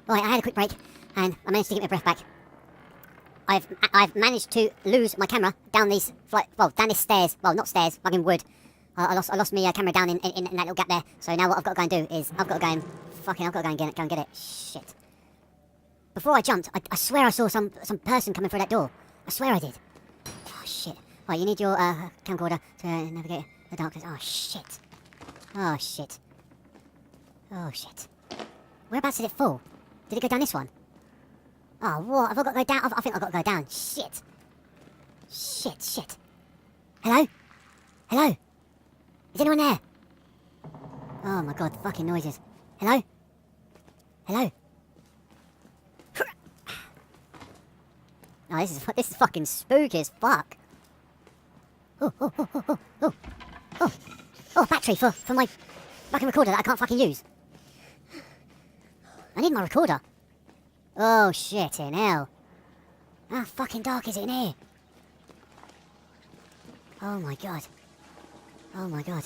Right, I had a quick break, and I managed to get my breath back. I've managed to lose my camera down these down these stairs. Well, not stairs, fucking wood. I lost my camera down in that little gap there. So now what I've got to go and do is I've got to go and get it. Shit. Before I jumped, I swear I saw some person coming through that door. I swear I did. Oh shit. Right, you need your camcorder to navigate the darkness. Oh shit. Oh shit. Oh shit. Whereabouts did it fall? Did it go down this one? Oh, what? Have I got to go down? I think I've got to go down. Shit. Shit. Hello? Hello? Is anyone there? Oh my god, fucking noises. Hello? Hello? Oh, this is fucking spooky as fuck. Oh, battery for my fucking recorder that I can't fucking use. I need my recorder. Oh shit, in hell. How fucking dark is it in here? Oh my god. Oh my god.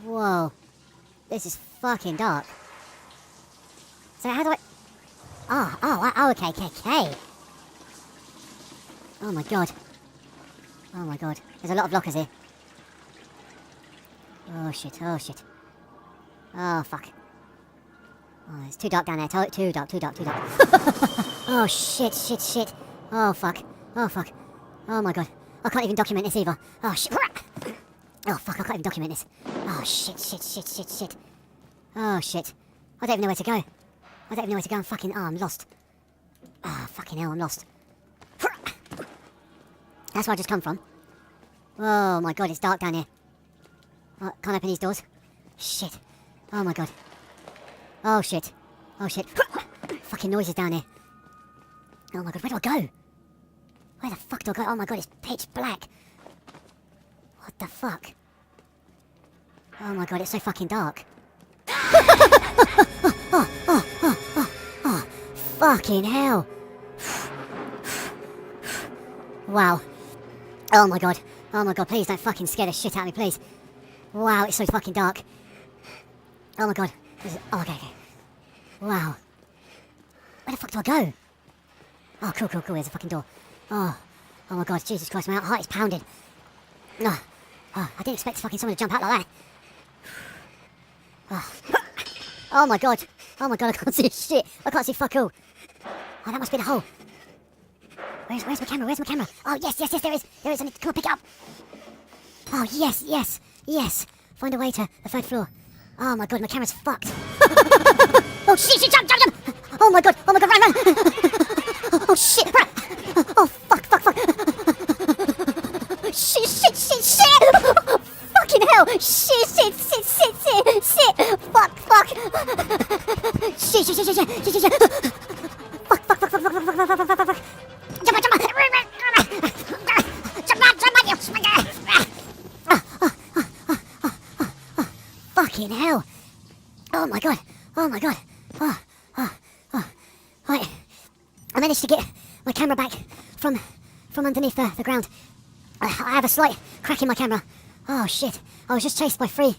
Whoa. This is fucking dark. So how do I... okay. Oh my god. Oh my god. There's a lot of lockers here. Oh shit. Oh fuck. Oh, it's too dark down there. Too dark. Oh shit. Oh fuck. Oh my god. I can't even document this either. Oh shit. Oh fuck, I can't even document this. Oh shit. Oh shit. I don't even know where to go. I'm fucking... I'm lost. Oh fucking hell, I'm lost. That's where I just come from. Oh my god, it's dark down here. Oh, can't open these doors. Shit. Oh my god. Oh shit. Fucking noises down here. Oh my god, where do I go? Where the fuck do I go? Oh my god, it's pitch black. What the fuck? Oh my god, it's so fucking dark. Oh, fucking hell. Wow. Oh my god, please don't fucking scare the shit out of me, please. Wow, it's so fucking dark. Oh my god. Okay. Wow. Where the fuck do I go? Oh, cool, there's a fucking door. Oh my god, Jesus Christ, my heart is pounding. Oh, I didn't expect fucking someone to jump out like that. Oh my god, I can't see shit. I can't see fuck all. Oh, that must be the hole. Where's my camera? Oh, yes, there is. I need to come and pick it up. Oh, yes. Find a way to the third floor. Oh my god, my camera's fucked. Oh shit, jump. Oh my god, run. Oh shit, run. Oh fuck. Shit. Fucking hell. Shit. Fuck. Shit. Fuck. Fucking hell. Oh my god. Right. I managed to get my camera back from underneath the ground. I have a slight crack in my camera. Oh shit. I was just chased by three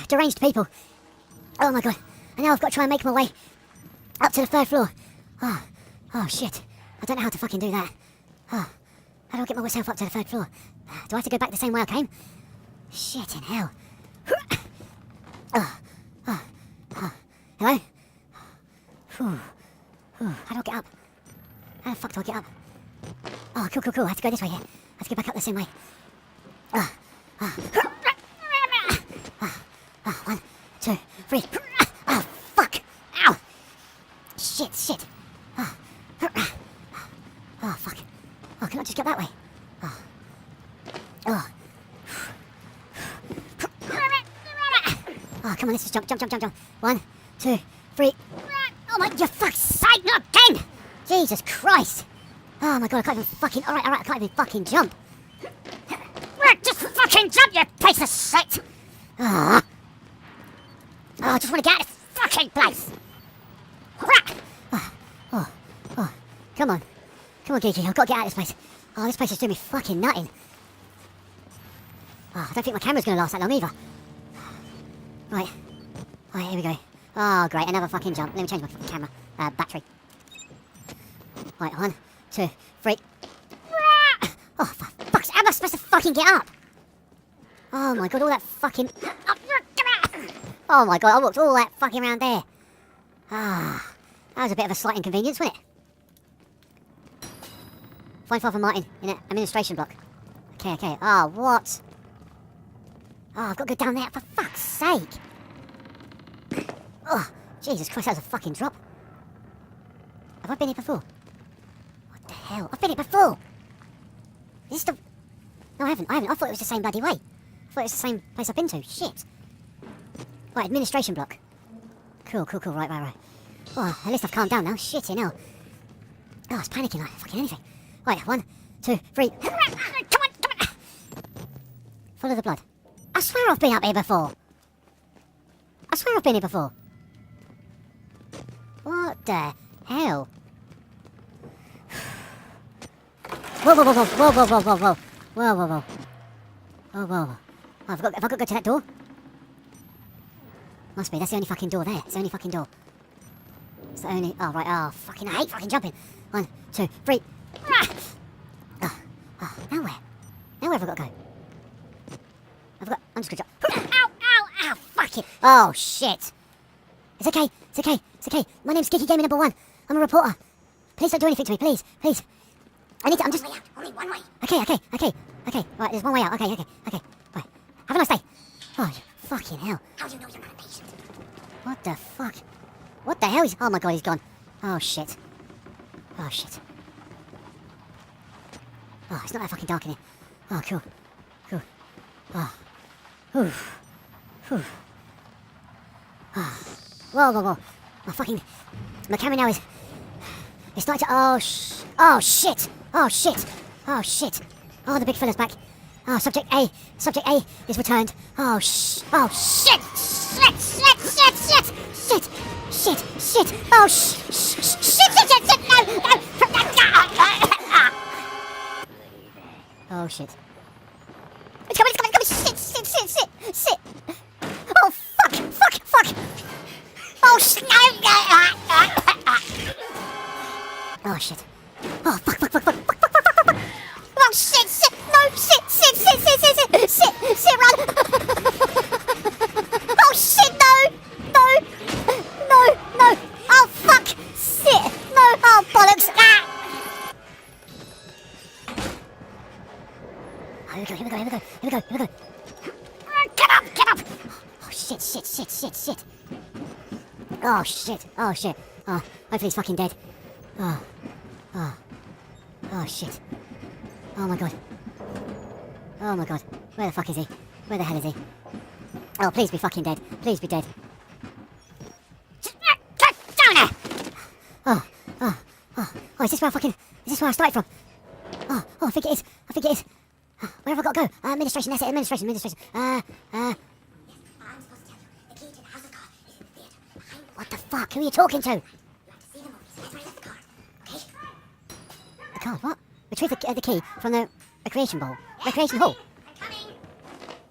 deranged people. Oh my god. And now I've got to try and make my way up to the third floor. Oh shit. I don't know how to fucking do that. How do I get myself up to the third floor? Do I have to go back the same way I came? Shit in hell. Hello? How do I get up? How the fuck do I get up? Oh, cool. I have to go this way here. I have to get back up the same way. 1, 2, 3. Oh, fuck. Ow. Shit. Oh, fuck. Oh, can I just get that way? Oh, come on, let's just jump. 1, 2, 3. Oh my, you fuck's sake, not again! Jesus Christ! Oh my god, I can't even fucking... Alright, I can't even fucking jump. Just fucking jump, you piece of shit! I just want to get out of this fucking place! Come on, GeeKy, I've got to get out of this place. Oh, this place is doing me fucking nutting. Oh, I don't think my camera's going to last that long either. Right, here we go. Oh, great, another fucking jump. Let me change my fucking camera. Battery. Right, 1, 2, 3. Oh, for fuck's sake, how am I supposed to fucking get up? Oh my god, all that fucking... Oh my god, I walked all that fucking around there. Ah, that was a bit of a slight inconvenience, wasn't it? Find Father Martin in an administration block. Okay, okay. Oh, what? Oh, I've got to go down there, for fuck's sake. Oh, Jesus Christ, that was a fucking drop. Have I been here before? What the hell? I've been here before! Is this the... No, I haven't. I thought it was the same bloody way. I thought it was the same place I've been to. Shit. Right, administration block. Cool, cool, cool. Right, right, right. Oh, at least I've calmed down now. Shit, hell. Oh, I was panicking like fucking anything. Right, 1, 2, 3. Come on, come on! Follow the blood. I swear I've been up here before. I swear I've been here before. What the hell? Whoa, whoa, whoa, whoa, whoa, whoa, whoa, whoa, whoa, whoa, whoa, whoa. Oh, whoa, whoa. Oh, have I got to go to that door? Must be, that's the only fucking door there. It's the only fucking door. It's the only... Oh, right, oh, fucking, I hate fucking jumping. 1, 2, 3. Oh, now where? Now where have I got to go? I'm just gonna jump. Ow, ow, ow, fuck it. Oh, shit. It's okay, it's okay, it's okay. My name's GeeKy Gaming #1. I'm a reporter. Please don't do anything to me, please, please. I need to, I'm just... Only one way. Okay, okay, okay, okay. Right, there's one way out. Okay, okay, okay. Right. Have a nice day. Oh, fucking hell. How do you know you're not a patient? What the fuck? What the hell is... Oh my god, he's gone. Oh, shit. Oh, shit. Oh, it's not that fucking dark in here. Oh, cool. Cool. Oh. Whew. Whew. Oh. Whoa, whoa, whoa. My fucking... My camera now is... It's starting to... Oh, oh, shit. Oh, shit. Oh, shit. Oh, the big fella's back. Oh, subject A. Subject A is returned. Oh, oh, shit. Shit, shit, shit, shit. Shit, shit, shit. Oh, shit, shit, shit, shit. No, no. Oh, shit. It's coming, it's coming, it's coming. Shit, shit, shit, shit, shit. Oh, fuck, fuck, fuck. Oh, shit. Oh, shit. Oh, fuck, fuck, fuck, fuck, fuck, fuck, fuck, fuck, fuck. Oh, shit, shit. No, shit, shit, shit, shit, shit, shit, shit, shit, run. Oh, shit, no, no, no, no. Oh, fuck, shit, no, oh, bollocks. Ah. Oh, here we go, here we go, here we go, here we go, here we go. Get up, get up. Oh, shit, shit, shit, shit, shit. Oh, shit, oh, shit. Oh, hopefully he's fucking dead. Oh, oh, oh, shit. Oh, my God. Oh, my God. Where the fuck is he? Where the hell is he? Oh, please be fucking dead. Please be dead. Get down there! Oh, oh, oh, oh, is this where I fucking... Is this where I started from? Oh, oh, I think it is. I think it is. Where have I got to go? Administration, that's it. Administration, administration. I'm supposed to tell you. The key to the house of God is in the theatre. What the fuck? Who are you talking to? You have to see the movies. That's where I left the car. Okay? The car? What? Retrieve the key from the recreation bowl. Recreation hall. I'm coming.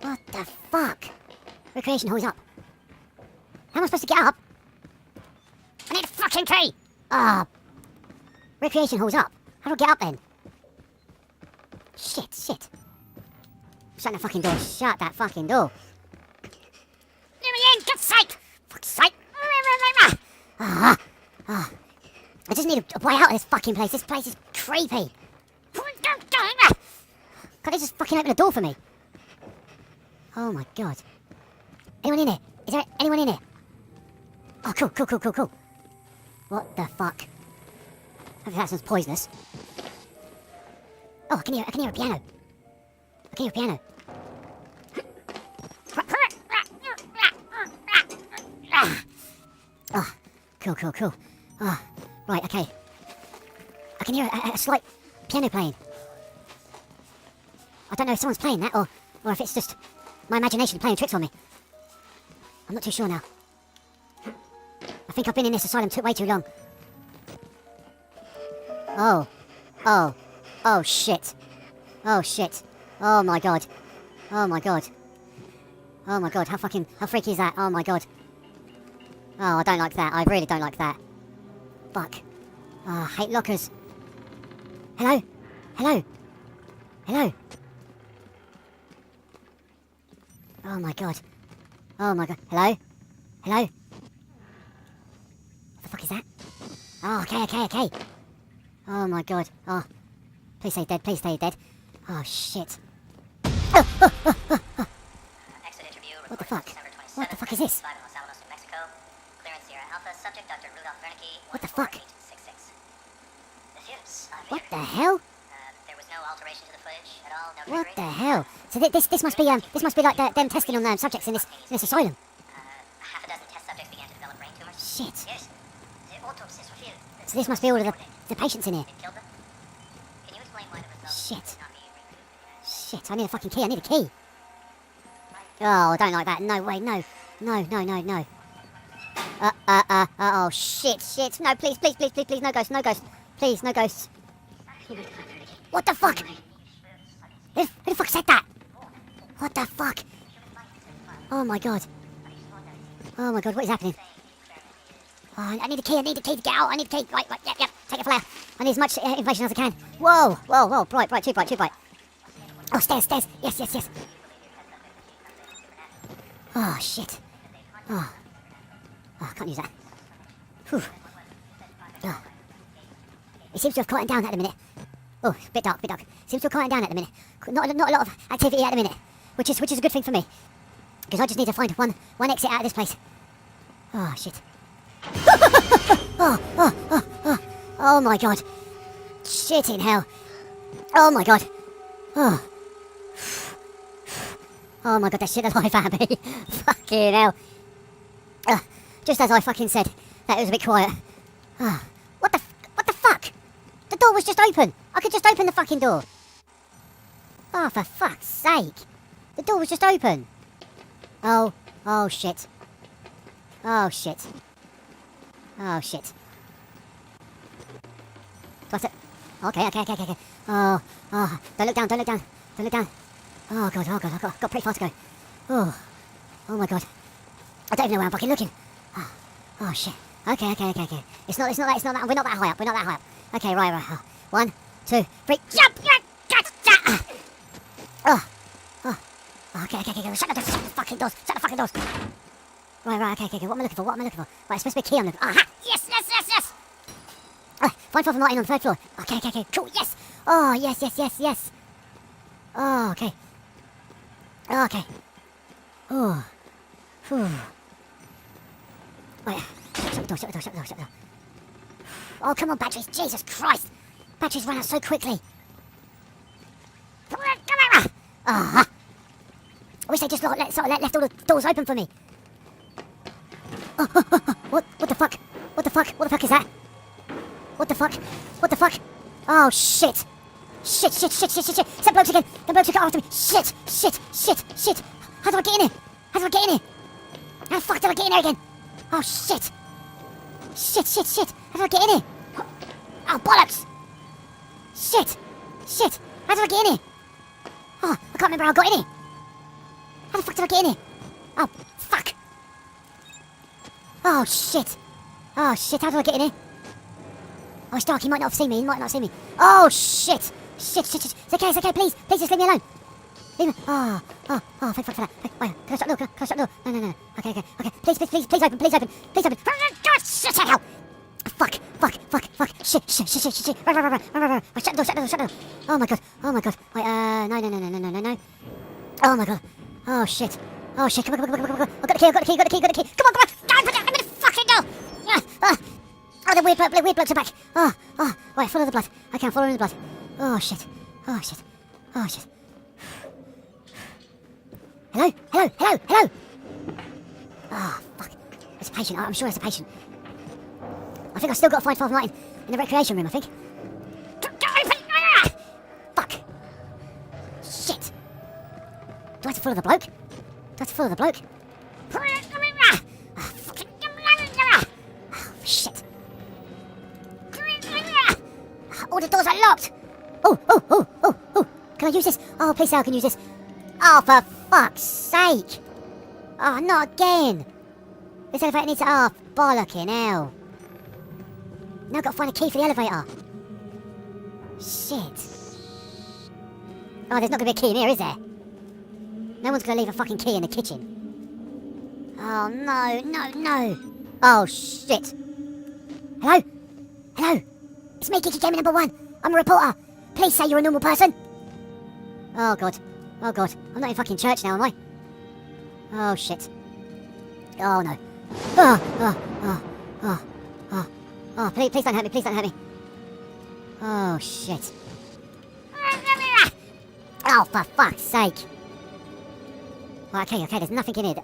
What the fuck? Recreation hall's up. How am I supposed to get up? I need a fucking key! Ah. Recreation hall's up. How do I get up then? Shit, shit. Shut that fucking door. Shut that fucking door. Let me in! Get sight! Fuck's sake! Ah. Ah. I just need a way out of this fucking place. This place is creepy. Can't they just fucking open the door for me? Oh my god. Anyone in here? Is there anyone in here? Oh, cool, cool, cool, cool, cool. What the fuck? I think that sounds poisonous. Oh, I can hear a piano. I can hear a piano. Oh, cool, cool, cool. Oh, right, okay. I can hear a slight piano playing. I don't know if someone's playing that or if it's just my imagination playing tricks on me. I'm not too sure now. I think I've been in this asylum way too long. Oh. Oh. Oh, shit. Oh, shit. Oh, my God. Oh, my God. Oh, my God. How freaky is that? Oh, my God. Oh, I don't like that. I really don't like that. Fuck. Oh, I hate lockers. Hello? Hello? Hello? Oh my god. Oh my god. Hello? Hello? What the fuck is that? Oh, okay. Oh my god. Oh. Please stay dead, please stay dead. Oh shit. What the fuck? What the fuck is this? What the fuck? What the hell? There was no alteration to the footage at all. No What the hell? So this must be like them testing on subjects in this asylum. Half a dozen test subjects began to develop brain tumors. Shit. Yes. The autopsies revealed that So this must be all of the patients in here. it killed them. Can you explain why the results Shit. not being reproduced? Shit, I need a fucking key. I need a key. Oh, I don't like that. No way, no. No. Oh, shit. No, please, no ghosts. Please, no ghosts. What the fuck? Who the fuck said that? What the fuck? Oh my god. Oh my god, what is happening? Oh, I need a key to get out. I need a key. Right, yep. Take a flare. I need as much information as I can. Whoa. Bright, too bright. Oh, stairs. Yes. Oh, shit. Oh, I can't use that. Whew. Oh. It seems to have quieted down at the minute. Oh, bit dark. Seems to have quieted down at the minute. Not a lot of activity at the minute, which is a good thing for me, because I just need to find one exit out of this place. Oh shit. Oh my god. Shit in hell. Oh my god. Oh my god, that shit alive at me. Fucking hell. Just as I fucking said, that it was a bit quiet. What the fuck? The door was just open. I could just open the fucking door. Oh, for fuck's sake. The door was just open. Oh shit. Oh shit. What's it? Okay. Oh, don't look down. Oh god, I've got pretty far to go. Oh my god. I don't even know where I'm fucking looking. Oh shit. Okay. It's not that. We're not that high up. Okay, right. 1, 2, 3. Jump! Okay. Shut the fucking doors. Right. Okay. What am I looking for? Right, it's supposed to be a key I'm looking for. Aha! Yes. Find Father Martin on the 3rd floor. Okay. Cool. Yes. Oh, yes. Oh, okay. Oh. Whew. Wait. Shut the door. Oh, come on, batteries. Jesus Christ. Batteries run out so quickly. I wish they just left all the doors open for me. What the fuck? What the fuck is that? What the fuck? Oh, shit. Shit. It's that blokes again. The blokes are coming after me. Shit. How do I get in here? How the fuck do I get in here again? Oh, shit. Shit. How do I get in here? Oh, bollocks. Shit. How do I get in here? Oh, I can't remember how I got in here. How the fuck did I get in here? Oh, fuck. Oh, shit. How do I get in here? Oh, it's dark. He might not have seen me. Oh, shit. It's okay. Please just leave me alone. Leave me. Oh, thank fuck for that. Wait, can I shut the door? No. Okay. Please open. Shit, hell. Fuck. Shit. Right. Shut the door. Oh my god. Wait, no. Oh my god. Oh shit. Come on. I've got the key. Come on. Let me the fucking door. Oh, the weird bloods are back. Right, follow the blood. I can't follow the blood. Oh shit. Hello? Oh, fuck. It's a patient. I'm sure it's a patient. I think I still got to find Father Martin in the recreation room, I think. Fuck. Shit. Do I have to follow the bloke? Oh, shit. All the doors are locked. Oh. Can I use this? Oh, please say I can use this. Oh, for fuck's sake. Oh, not again. This elevator needs to... Oh, bollocking hell. Now I've got to find a key for the elevator. Shit. Oh, there's not going to be a key in here, is there? No one's going to leave a fucking key in the kitchen. Oh, no, no, no. Oh, shit. Hello? Hello? It's me, GeeKy Gaming #1. I'm a reporter. Please say you're a normal person. Oh, God. Oh, God. I'm not in fucking church now, am I? Oh, shit. Oh, no. Oh, please don't hurt me, please don't hurt me. Oh, shit. Oh, for fuck's sake. Oh, okay, there's nothing in here.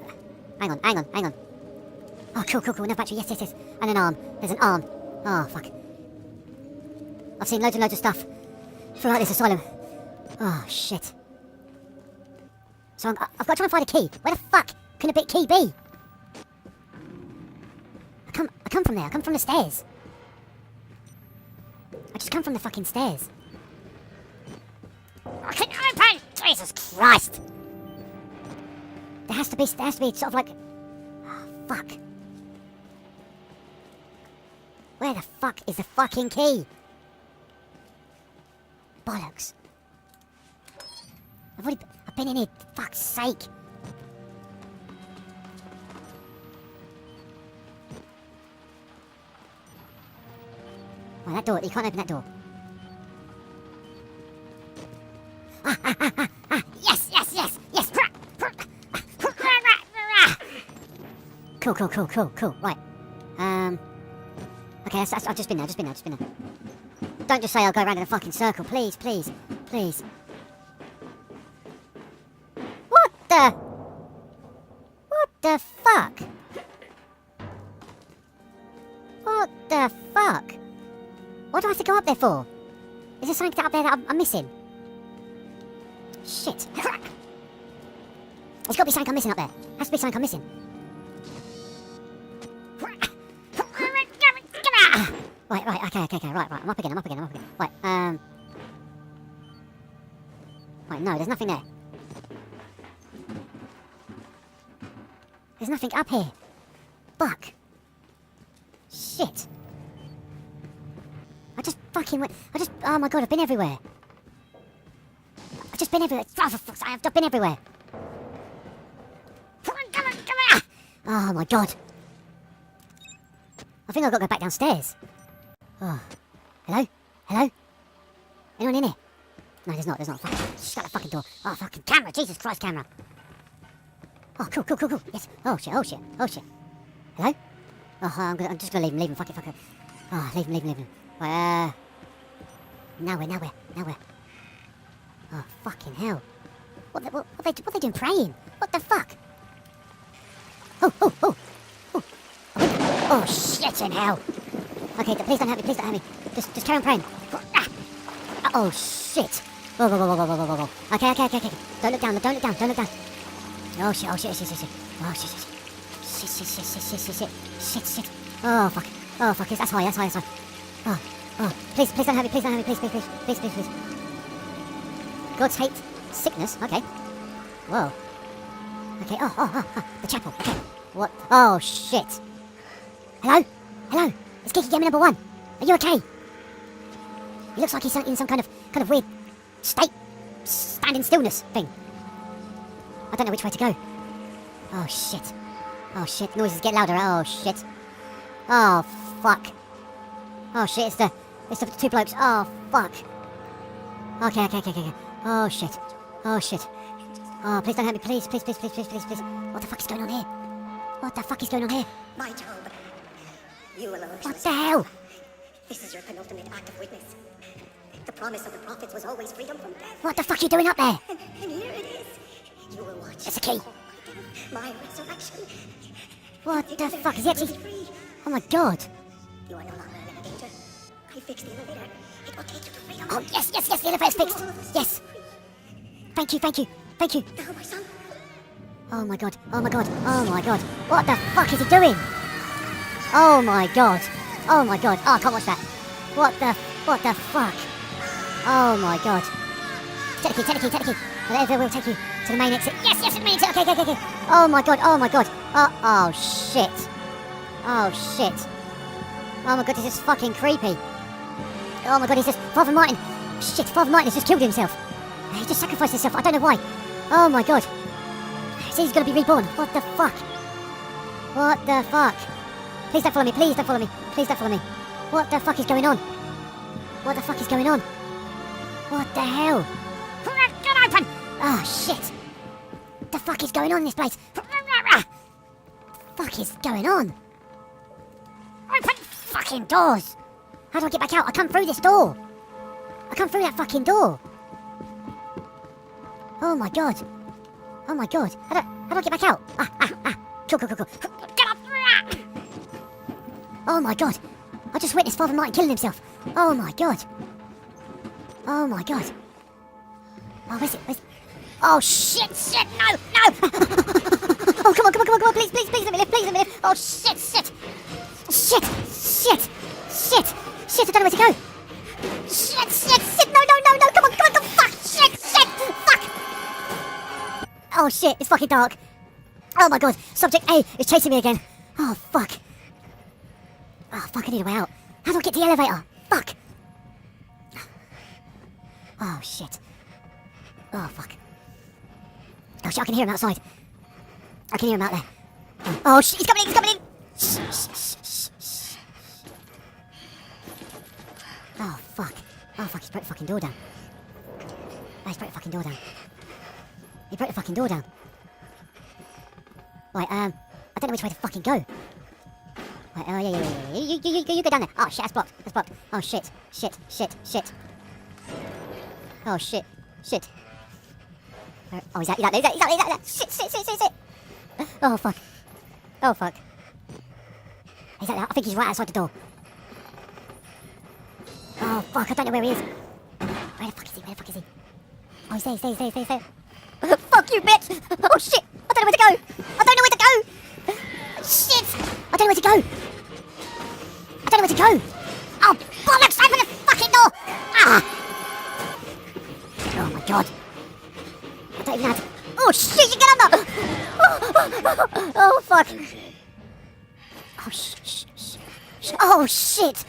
Hang on. Oh, cool, enough battery, yes. And an arm. There's an arm. Oh, fuck. I've seen loads and loads of stuff throughout this asylum. Oh, shit. So I've got to try and find a key. Where the fuck can a bit key be? I come from there. I come from the stairs. I just come from the fucking stairs. I can open! Jesus Christ! There has to be sort of like... Oh, fuck. Where the fuck is the fucking key? Bollocks. I've been in here, for fuck's sake. Oh, that door, you can't open that door. Yes. Cool. Right. Okay, I've just been there. Don't just say I'll go around in a fucking circle, please. What the fuck? What do I have to go up there for? Is there something up there that I'm missing? Shit. There's got to be something I'm missing up there. Has to be something I'm missing. Right, okay, right. I'm up again. Right, Right, no, there's nothing there. There's nothing up here. Fuck. Shit. Oh my god, I've been everywhere. I've just been everywhere. Oh, for fuck's sake, I've been everywhere. Come on. Oh my god. I think I've got to go back downstairs. Oh. Hello? Anyone in here? No, there's not. Fuck. Shut the fucking door. Oh, fucking camera. Jesus Christ, camera. Oh, cool. Yes. Oh, shit. Hello? Oh, I'm just gonna leave him. Fuck it. Oh, leave him. Right, nowhere. Oh, fucking hell. What they doing praying? What the fuck? Oh, shit in hell. Okay, please don't hurt me. Just carry on praying. Oh, shit. Whoa. Okay. Don't look down. Oh, shit. Shit. Oh, fuck. That's high. Oh, please don't hurt me. Please. God's hate sickness. Okay. Whoa. Okay. Oh. The chapel. Okay. What? Oh, shit. Hello? It's GeeKy Gaming #1. Are you okay? He looks like he's in some kind of weird state, standing stillness thing. I don't know which way to go. Oh, shit. Noises get louder. Oh, shit. Oh, fuck. Oh, shit. It's the two blokes. Oh, fuck. Okay. Oh, shit. Oh, please don't hurt me. Please. What the fuck is going on here? My job. You alone. What the hell? This is your penultimate act of witness. The promise of the prophets was always freedom from death. What the fuck are you doing up there? And here it is. You will watch. It's a key. My resurrection. What the fuck? Is he actually... Free. Oh my god. You are no longer in any danger. I fixed the elevator. It will take you to freedom. Oh, yes, the elevator's fixed. Yes. Thank you. Now, my son. Oh my god. What the fuck is he doing? Oh my god. Oh, I can't watch that. What the fuck? Oh my god. Take the key. The elevator will take you to the main exit. Yes, the main exit. Okay. Oh my god. Oh shit. Oh, shit. Oh my god, this is fucking creepy. Oh my god, he says, Father Martin. Shit, Father Martin has just killed himself. He just sacrificed himself. I don't know why. Oh my god. He says he's gonna be reborn. What the fuck? What the fuck? Please don't follow me. Please don't follow me. Please don't follow me. What the fuck is going on? What the fuck is going on? What the hell? Get open! Oh shit. What the fuck is going on in this place? What the fuck is going on? Open fucking doors! How do I get back out? I come through this door! I come through that fucking door! Oh my god! Oh my god! How do I get back out? Cool. Get up! Oh my god! I just witnessed Father Martin killing himself! Oh my god! Oh my god! Oh, where's it? Oh shit! No! Oh come on! Please, let me live! Oh shit! Shit! I don't know where to go! Shit! No! Come on! Fuck! Shit! Fuck! Oh shit! It's fucking dark! Oh my god! Subject A is chasing me again! Oh fuck! Oh fuck! I need a way out! How do I get to the elevator? Fuck! Oh shit! Oh fuck! Oh shit! I can hear him outside! I can hear him out there! Oh shit! He's coming in! Shh. Oh fuck! He's broke the fucking door down! He's broke the fucking door down! He broke the fucking door down! Right, I don't know which way to fucking go! Right, oh yeah. You go down there! Oh shit, that's blocked! Oh shit! Oh shit! Oh, he's out there! Shit! Oh fuck! He's out there! I think he's right outside the door! Oh fuck, I don't know where he is. Where the fuck is he? Oh, he's there. Fuck you, bitch! Oh shit! I don't know where to go! Shit! I don't know where to go! Oh bollocks! Open the fucking door! Oh my god! I don't even know how to... Oh shit! You get under! Oh fuck! Oh shit! Oh shit!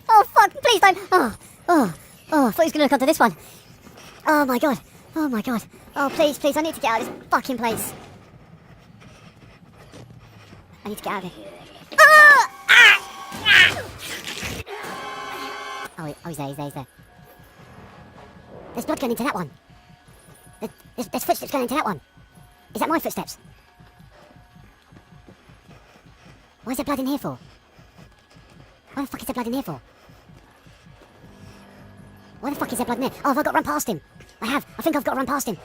Oh fuck, please don't! Oh, I thought he was gonna look onto this one. Oh my god. Oh please, I need to get out of this fucking place. I need to get out of here. Oh, he's there. There's blood going into that one. There's footsteps going into that one. Is that my footsteps? Why is there blood in here for? Why the fuck is there blood in here for? Why the fuck is there blood in there? Oh, have I got to run past him? I think I've got to run past him.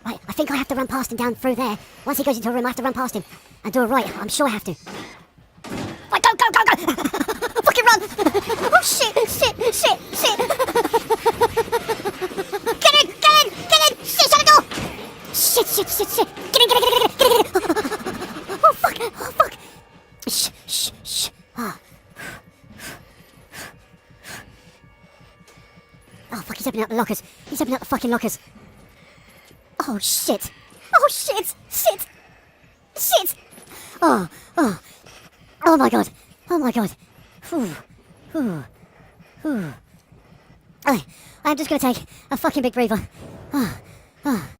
Right, I think I have to run past him down through there. Once he goes into a room, I have to run past him. And do a right. I'm sure I have to. Right, go! Fucking run! Oh, shit! Get in! Shit, shut the door! Shit! Get in! Oh, fuck! Shh. Oh, fuck, he's opening up the lockers. He's opening up the fucking lockers. Oh, shit. Oh, my god. I'm just gonna take a fucking big breather.